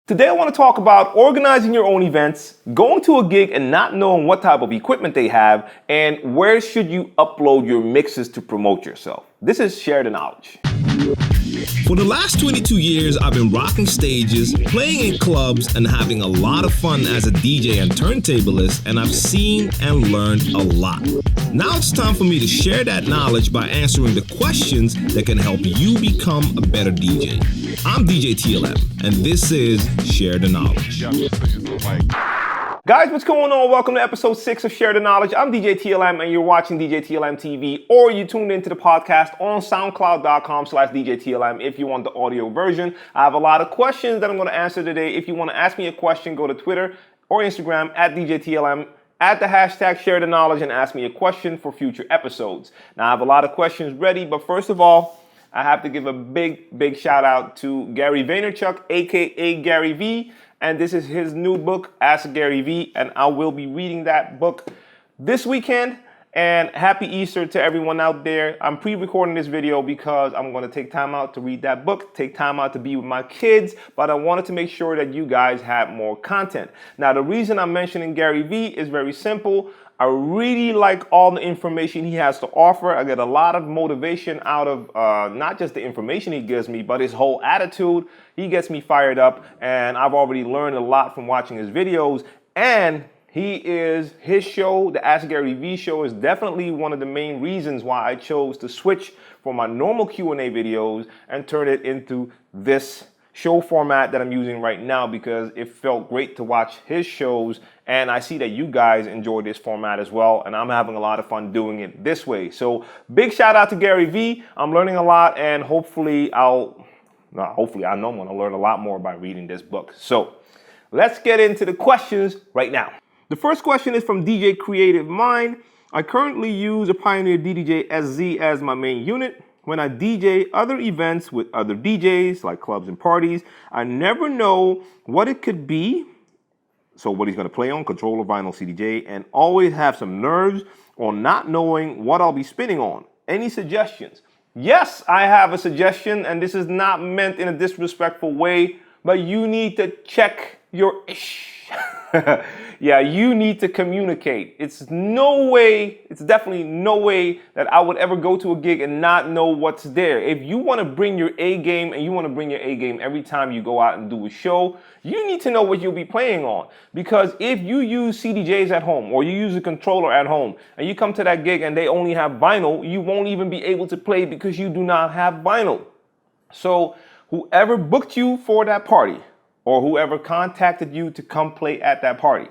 Today I want to talk about organizing your own events, going to a gig and not knowing what type of equipment they have, and where should you upload your mixes to promote yourself. This is Share the Knowledge. For the last 22 years, I've been rocking stages, playing in clubs, and having a lot of fun as a DJ and turntablist, and I've seen and learned a lot. Now it's time for me to share that knowledge by answering the questions that can help you become a better DJ. I'm djTLM, and this is Share the Knowledge. Guys, what's going on? Welcome to episode 6 of Share the Knowledge. I'm djTLM and you're watching djTLMtv, or you tuned into the podcast on soundcloud.com/djTLM if you want the audio version. I have a lot of questions that I'm going to answer today. If you want to ask me a question, go to Twitter or Instagram at djTLM, add the hashtag Share the Knowledge, and ask me a question for future episodes. Now, I have a lot of questions ready, but first of all, I have to give a big shout out to Gary Vaynerchuk, aka Gary V. And this is his new book, Ask Gary V. And I will be reading that book this weekend. And happy Easter to everyone out there. I'm pre-recording this video because I'm going to take time out to read that book, take time out to be with my kids. But I wanted to make sure that you guys have more content. Now, the reason I'm mentioning Gary V is very simple. I really like all the information he has to offer. I get a lot of motivation out of not just the information he gives me, but his whole attitude. He gets me fired up, and I've already learned a lot from watching his videos. And his show, the Ask Gary V show, is definitely one of the main reasons why I chose to switch from my normal Q&A videos and turn it into this show format that I'm using right now, because it felt great to watch his shows, and I see that you guys enjoy this format as well, and I'm having a lot of fun doing it this way. So big shout out to Gary V. I'm learning a lot, and hopefully I know I'm going to learn a lot more by reading this book. So let's get into the questions right now. The first question is from DJ Creative Mind. I currently use a Pioneer DDJ SZ as my main unit. When I DJ other events with other DJs, like clubs and parties, I never know what it could be. So what he's going to play on, controller, vinyl, CDJ, and always have some nerves on not knowing what I'll be spinning on. Any suggestions? Yes, I have a suggestion, and this is not meant in a disrespectful way, but you need to check your ish. Yeah, you need to communicate. It's definitely no way that I would ever go to a gig and not know what's there. If you want to bring your A game, and you want to bring your A game every time you go out and do a show, you need to know what you'll be playing on. Because if you use CDJs at home, or you use a controller at home, and you come to that gig and they only have vinyl, you won't even be able to play because you do not have vinyl. So whoever booked you for that party, or whoever contacted you to come play at that party,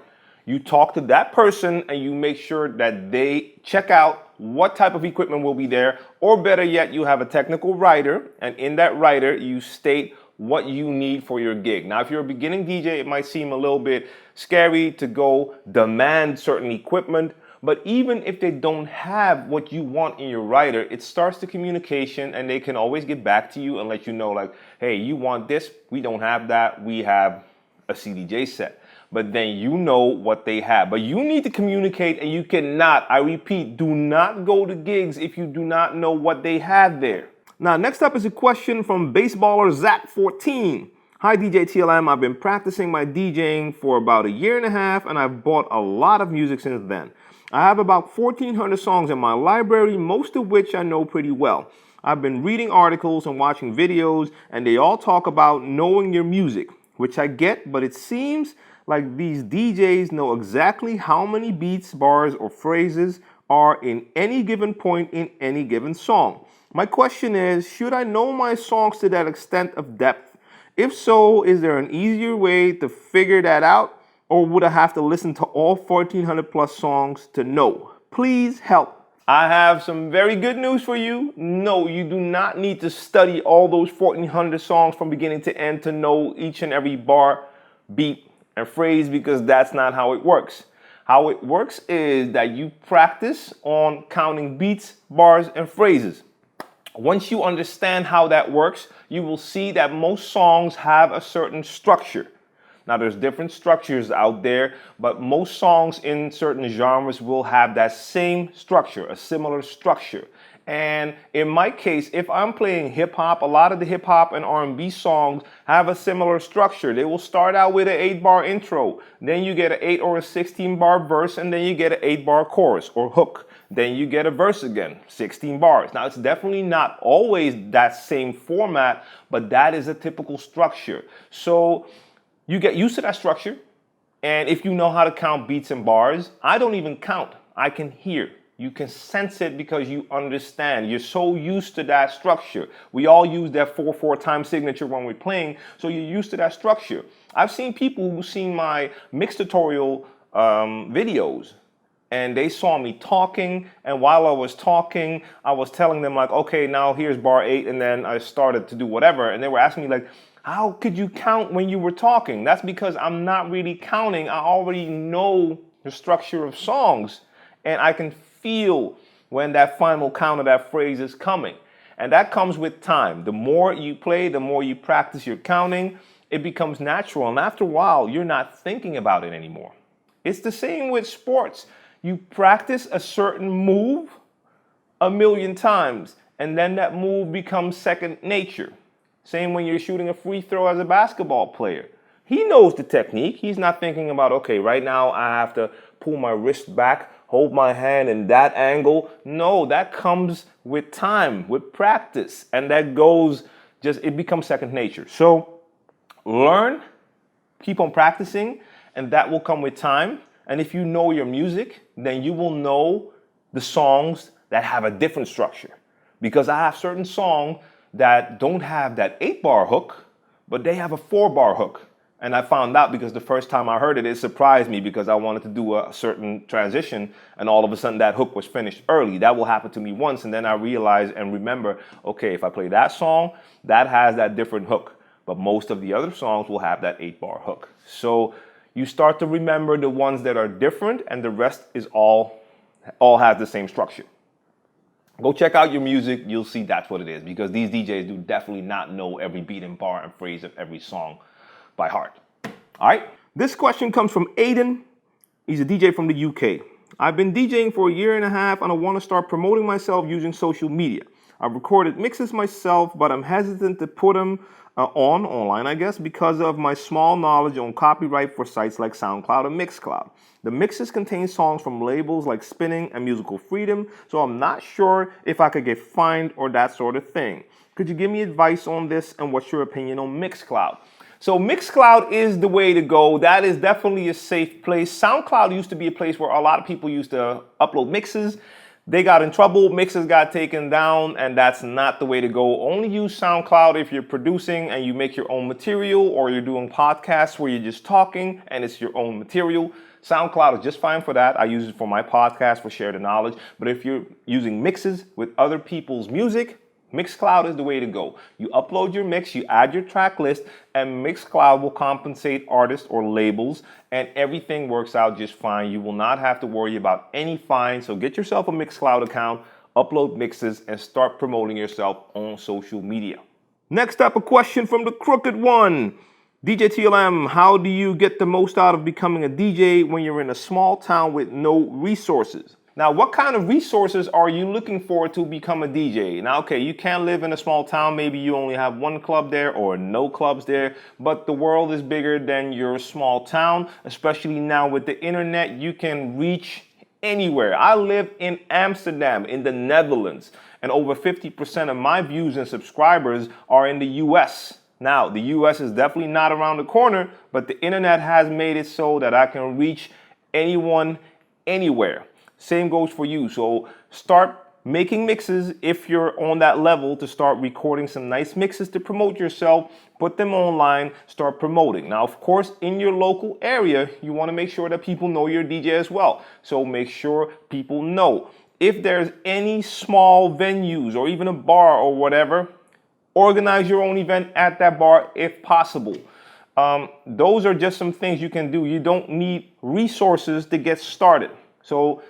you talk to that person and you make sure that they check out what type of equipment will be there, or better yet, you have a technical writer, and in that writer, you state what you need for your gig. Now, if you're a beginning DJ, it might seem a little bit scary to go demand certain equipment, but even if they don't have what you want in your writer, it starts the communication, and they can always get back to you and let you know, like, hey, you want this? We don't have that. We have a CDJ set. But then you know what they have. But you need to communicate, and you cannot, I repeat, do not go to gigs if you do not know what they have there. Now, next up is a question from Baseballer Zach14. Hi, djTLM. I've been practicing my DJing for about a year and a half, and I've bought a lot of music since then. I have about 1,400 songs in my library, most of which I know pretty well. I've been reading articles and watching videos, and they all talk about knowing your music, which I get, but it seems like these DJs know exactly how many beats, bars, or phrases are in any given point in any given song. My question is, should I know my songs to that extent of depth? If so, is there an easier way to figure that out? Or would I have to listen to all 1,400 plus songs to know? Please help. I have some very good news for you. No, you do not need to study all those 1,400 songs from beginning to end to know each and every bar, beat, and phrase, because that's not how it works. How it works is that you practice on counting beats, bars, and phrases. Once you understand how that works, you will see that most songs have a certain structure. Now, there's different structures out there, but most songs in certain genres will have that same structure, a similar structure. And in my case, if I'm playing hip hop, a lot of the hip hop and R&B songs have a similar structure. They will start out with an 8-bar intro, then you get an 8 or a 16-bar verse, and then you get an 8-bar chorus or hook. Then you get a verse again, 16 bars. Now, it's definitely not always that same format, but that is a typical structure. So you get used to that structure. And if you know how to count beats and bars, I don't even count. I can hear. You can sense it because you understand. You're so used to that structure. We all use that 4/4 time signature when we're playing, so you're used to that structure. I've seen people who've seen my mix tutorial videos, and they saw me talking, and while I was talking, I was telling them like, okay, now here's bar 8, and then I started to do whatever, and they were asking me like, how could you count when you were talking? That's because I'm not really counting. I already know the structure of songs, and I can feel when that final count of that phrase is coming. And that comes with time. The more you play, the more you practice your counting, it becomes natural. And after a while, you're not thinking about it anymore. It's the same with sports. You practice a certain move a million times, and then that move becomes second nature. Same when you're shooting a free throw as a basketball player. He knows the technique. He's not thinking about, okay, right now I have to pull my wrist back, hold my hand in that angle. No, that comes with time, with practice. And that goes it becomes second nature. So learn, keep on practicing, and that will come with time. And if you know your music, then you will know the songs that have a different structure. Because I have certain songs that don't have that 8-bar hook, but they have a 4-bar hook. And I found out because the first time I heard it, it surprised me because I wanted to do a certain transition, and all of a sudden that hook was finished early. That will happen to me once, and then I realize and remember, okay, if I play that song, that has that different hook. But most of the other songs will have that 8-bar hook. So you start to remember the ones that are different, and the rest is all has the same structure. Go check out your music. You'll see that's what it is, because these DJs do definitely not know every beat and bar and phrase of every song by heart. All right. This question comes from Aiden. He's a DJ from the UK. I've been DJing for a year and a half, and I want to start promoting myself using social media. I've recorded mixes myself, but I'm hesitant to put them online, I guess, because of my small knowledge on copyright for sites like Soundcloud and Mixcloud. The mixes contain songs from labels like Spinning and Musical Freedom, so I'm not sure if I could get fined or that sort of thing. Could you give me advice on this, and what's your opinion on Mixcloud? So Mixcloud is the way to go. That is definitely a safe place. Soundcloud used to be a place where a lot of people used to upload mixes. They got in trouble, mixes got taken down, and that's not the way to go. Only use SoundCloud if you're producing and you make your own material, or you're doing podcasts where you're just talking and it's your own material. SoundCloud is just fine for that. I use it for my podcast, for Share the Knowledge. But if you're using mixes with other people's music, Mixcloud is the way to go. You upload your mix, you add your track list, and Mixcloud will compensate artists or labels, and everything works out just fine. You will not have to worry about any fine. So get yourself a Mixcloud account, upload mixes, and start promoting yourself on social media. Next up, a question from the Crooked One. djTLM, how do you get the most out of becoming a DJ when you're in a small town with no resources? Now, what kind of resources are you looking for to become a DJ? Now, okay, you can't live in a small town. Maybe you only have one club there or no clubs there, but the world is bigger than your small town, especially now with the internet. You can reach anywhere. I live in Amsterdam, in the Netherlands, and over 50% of my views and subscribers are in the US. Now, the US is definitely not around the corner, but the internet has made it so that I can reach anyone, anywhere. Same goes for you. So start making mixes if you're on that level, to start recording some nice mixes to promote yourself. Put them online, start promoting. Now, of course, in your local area, you want to make sure that people know you're a DJ as well. So make sure people know. If there's any small venues or even a bar or whatever, organize your own event at that bar if possible. Those are just some things you can do. You don't need resources to get started. So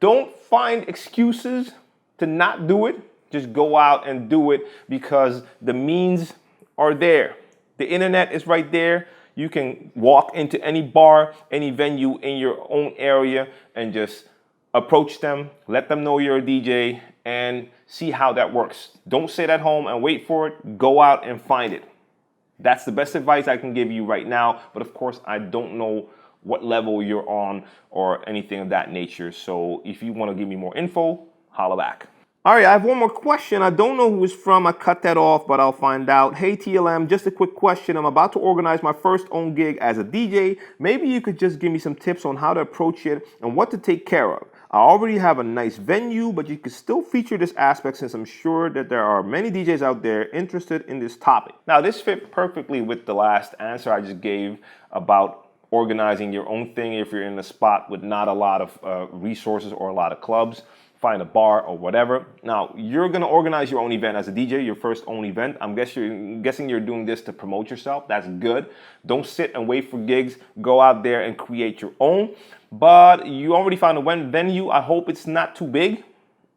don't find excuses to not do it. Just go out and do it, because the means are there. The internet is right there. You can walk into any bar, any venue in your own area, and just approach them, let them know you're a DJ, and see how that works. Don't sit at home and wait for it. Go out and find it. That's the best advice I can give you right now. But of course, I don't know what level you're on or anything of that nature. So if you want to give me more info, holla back. All right, I have one more question. I don't know who it's from. I cut that off, but I'll find out. Hey, TLM, just a quick question. I'm about to organize my first own gig as a DJ. Maybe you could just give me some tips on how to approach it and what to take care of. I already have a nice venue, but you could still feature this aspect since I'm sure that there are many DJs out there interested in this topic. Now, this fit perfectly with the last answer I just gave about organizing your own thing if you're in a spot with not a lot of resources or a lot of clubs. Find a bar or whatever. Now, you're going to organize your own event as a DJ, your first own event. I'm guessing you're doing this to promote yourself. That's good. Don't sit and wait for gigs. Go out there and create your own. But you already found a venue. I hope it's not too big,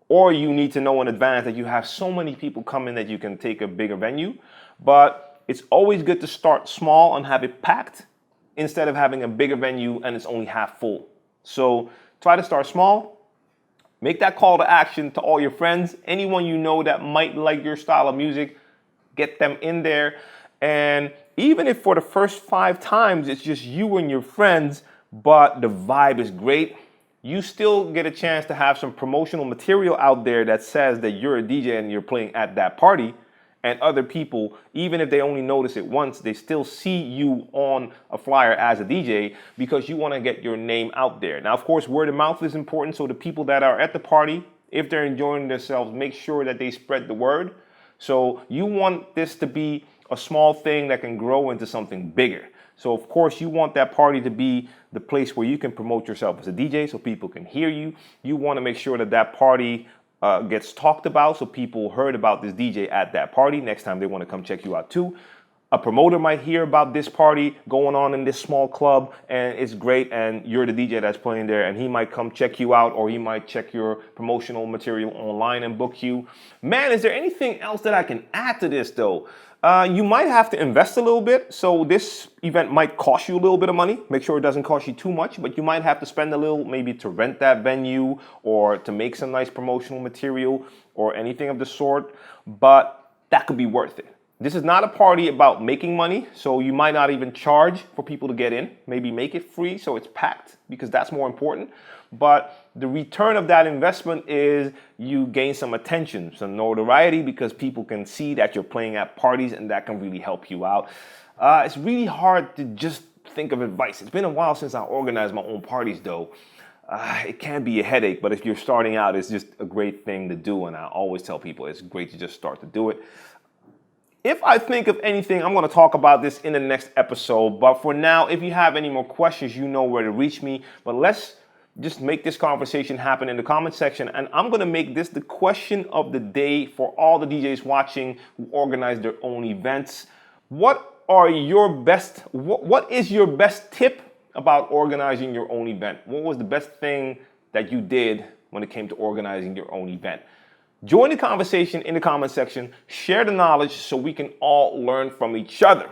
or you need to know in advance that you have so many people coming that you can take a bigger venue. But it's always good to start small and have it packed instead of having a bigger venue and it's only half full. So try to start small. Make that call to action to all your friends, anyone you know that might like your style of music, get them in there. And even if for the first 5 times it's just you and your friends, but the vibe is great, you still get a chance to have some promotional material out there that says that you're a DJ and you're playing at that party. And other people, even if they only notice it once, they still see you on a flyer as a DJ because you want to get your name out there. Now, of course, word of mouth is important. So the people that are at the party, if they're enjoying themselves, make sure that they spread the word. So you want this to be a small thing that can grow into something bigger. So, of course, you want that party to be the place where you can promote yourself as a DJ so people can hear you. You want to make sure that that party gets talked about so people heard about this DJ at that party. Next time they want to come check you out too. A promoter might hear about this party going on in this small club and it's great and you're the DJ that's playing there and he might come check you out or he might check your promotional material online and book you. Man, is there anything else that I can add to this though? You might have to invest a little bit. So this event might cost you a little bit of money. Make sure it doesn't cost you too much, but you might have to spend a little maybe to rent that venue or to make some nice promotional material or anything of the sort, but that could be worth it. This is not a party about making money, so you might not even charge for people to get in. Maybe make it free so it's packed because that's more important. But the return of that investment is you gain some attention, some notoriety because people can see that you're playing at parties and that can really help you out. It's really hard to just think of advice. It's been a while since I organized my own parties though. It can be a headache, but if you're starting out, it's just a great thing to do. And I always tell people it's great to just start to do it. If I think of anything, I'm going to talk about this in the next episode. But for now, if you have any more questions, you know where to reach me. But let's just make this conversation happen in the comment section. And I'm going to make this the question of the day for all the DJs watching who organize their own events. What is your best tip about organizing your own event? What was the best thing that you did when it came to organizing your own event? Join the conversation in the comment section. Share the knowledge so we can all learn from each other.